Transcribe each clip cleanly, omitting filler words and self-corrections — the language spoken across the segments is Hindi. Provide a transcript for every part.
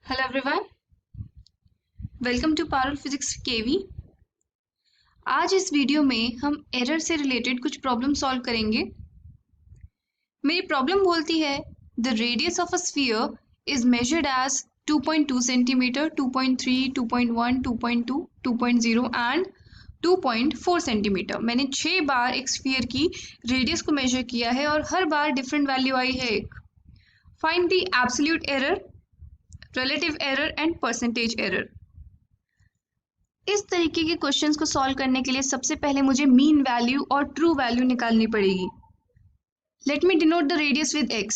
Hello everyone, welcome to Parul physics KV. आज इस वीडियो में हम एरर से रिलेटेड कुछ प्रॉब्लम सॉल्व करेंगे। मेरी प्रॉब्लम बोलती है the radius of a sphere is measured as 2.2 centimetre, 2.3, 2.1, 2.2, 2.0 and 2.4 centimetre. मैंने 6 बार एक स्फीयर की रेडियस को मेजर किया है और हर बार डिफरेंट वैल्यू आई है। Find the absolute error, relative error and percentage error. इस तरीके के क्वेश्चंस को सॉल्व करने के लिए सबसे पहले मुझे मीन वैल्यू और ट्रू वैल्यू निकालनी पड़ेगी। Let me denote the radius with x।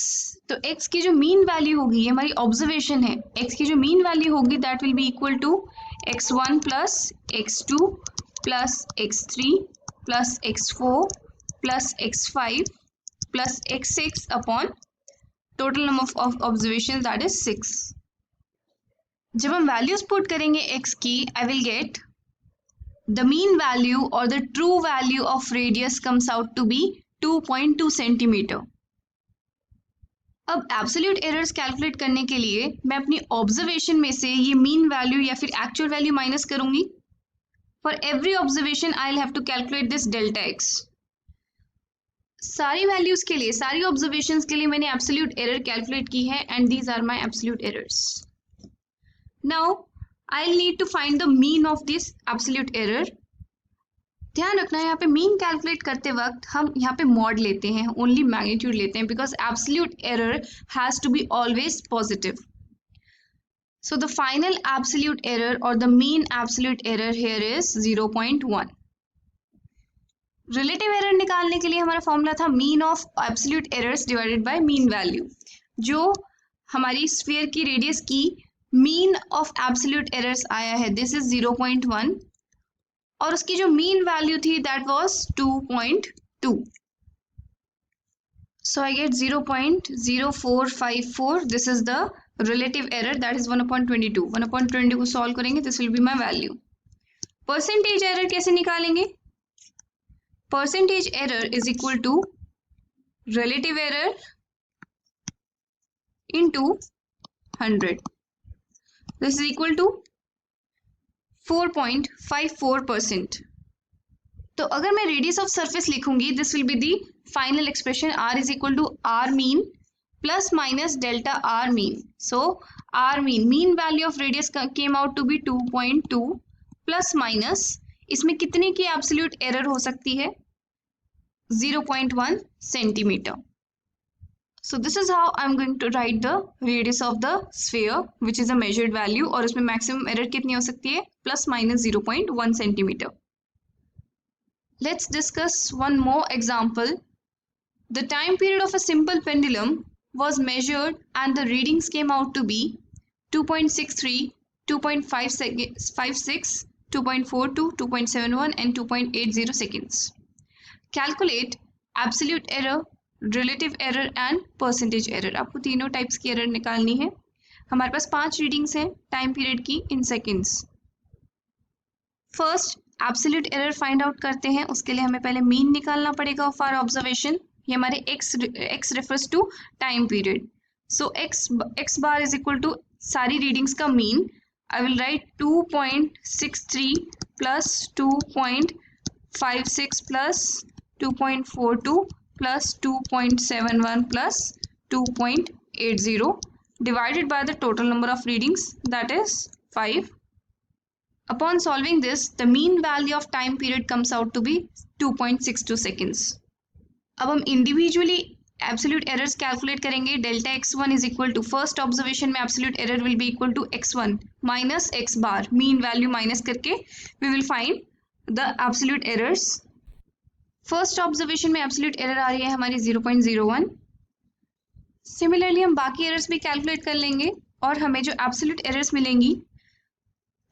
तो x की जो मीन वैल्यू होगी, ये हमारी ऑब्जर्वेशन है, x की जो मीन वैल्यू होगी that will be equal to x1 plus x2 plus x3 plus x4 plus x5 plus x6 upon total number of observation that is 6। जब हम वैल्यूज पुट करेंगे x की, I will get the mean value or the true value of radius comes out to be 2.2 centimeter. अब एब्सोल्यूट एरर्स कैलकुलेट करने के लिए मैं अपनी ऑब्जर्वेशन में से ये मीन वैल्यू या फिर एक्चुअल वैल्यू माइनस करूंगी। For every observation I will have to calculate this delta x. सारी वैल्यूज के लिए, सारी ऑब्जर्वेशंस के लिए मैंने एब्सोल्यूट एरर कैलकुलेट की है and these are my absolute errors. Now I need to find the mean of this absolute error. ध्यान रखना है, यहाँ पे मीन कैलकुलेट करते वक्त हम यहाँ पे मॉड लेते हैं, ओनली मैग्नीट्यूड लेते हैं, because absolute error has to be always positive. So the final absolute error और the mean absolute error here is 0.1। Relative error निकालने के लिए हमारा फॉर्मूला था mean of absolute errors divided by mean value. जो हमारी स्फीयर की रेडियस की मीन ऑफ एब्सोल्यूट एरर्स आया है, दिस इज 0.1 और उसकी जो मीन वैल्यू थी that was 2.2। So I get 0.0454। This is the relative error that is 1/22। 1/22 को सॉल्व करेंगे, this will be my value. Percentage error कैसे निकालेंगे? Percentage error is equal to relative error into 100। This is equal to 4.54%। तो अगर मैं रेडियस ऑफ सरफेस लिखूंगी, this will be the final expression r is equal to r mean plus minus delta r mean. So r mean value of radius came out to be 2.2 plus minus इसमें कितने की एब्सोल्यूट एरर हो सकती है? 0.1 centimetre. So this is how I'm going to write the radius of the sphere which is a measured value और उसमें maximum error कितनी हो सकती है? Plus minus 0.1 centimetre. Let's discuss one more example. The time period of a simple pendulum was measured and the readings came out to be 2.63, 2.56, 2.42, 2.71 and 2.80 seconds. Calculate absolute error, relative error and percentage error. आपको तीनों टाइप्स की एरर निकालनी है। हमारे पास 5 रीडिंग्स हैं टाइम पीरियड की in seconds. First absolute error find out करते हैं। उसके लिए हमें पहले मीन निकालना पड़ेगा ऑफ आवर ऑब्जर्वेशन। ये हमारे x refers to time period. So x bar is equal to सारी रीडिंग्स का मीन। I will write 2.63 plus 2.56 plus 2.42 plus 2.71 plus 2.80 divided by the total number of readings that is 5. Upon solving this, the mean value of time period comes out to be 2.62 seconds. अब हम individually absolute errors calculate करेंगे। delta x1 is equal to first observation में absolute error will be equal to x1 minus x bar, mean value minus करके we will find the absolute errors. First observation में एब्सोल्यूट एरर आ रही है हमारी 0.01। सिमिलरली हम बाकी एरर्स भी कैलकुलेट कर लेंगे और हमें जो एब्सोल्यूट एरर्स मिलेंगी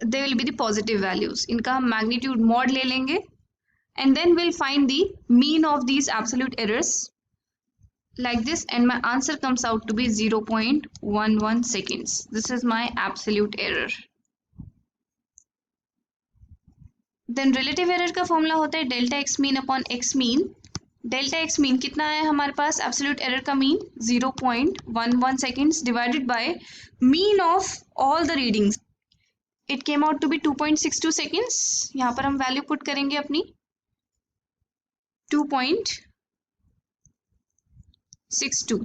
they will be the positive values. इनका हम मैग्नीट्यूड मॉड ले लेंगे and then will find the mean of these absolute errors like this and my answer comes out to be 0.11 seconds. This is my absolute error. Then relative error का फॉर्मूला होता है delta x mean upon x mean, delta x mean कितना है हमारे पास, एब्सोल्यूट एरर का mean 0.11 seconds divided by mean of all the readings, it came out to be 2.62 seconds. यहाँ पर हम वैल्यू पुट करेंगे अपनी 2.62,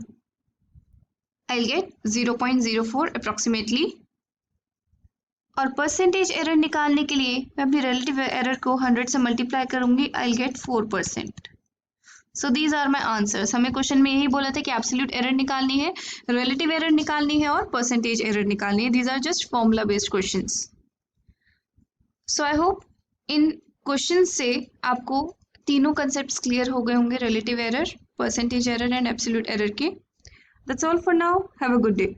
I'll get 0.04 अप्रोक्सीमेटली। और परसेंटेज एरर निकालने के लिए मैं अपनी रिलेटिव एरर को 100 से मल्टीप्लाई करूंगी, I'll get 4%। So these are my answers. हमें क्वेश्चन में यही बोला था कि एब्सोल्यूट एरर निकालनी है, रिलेटिव एरर निकालनी है और परसेंटेज एरर निकालनी है। These are just formula based questions. So I hope इन क्वेश्चन से आपको तीनों कंसेप्ट क्लियर हो गए होंगे, relative error, percentage error and absolute error के। That's all for now, have a good day.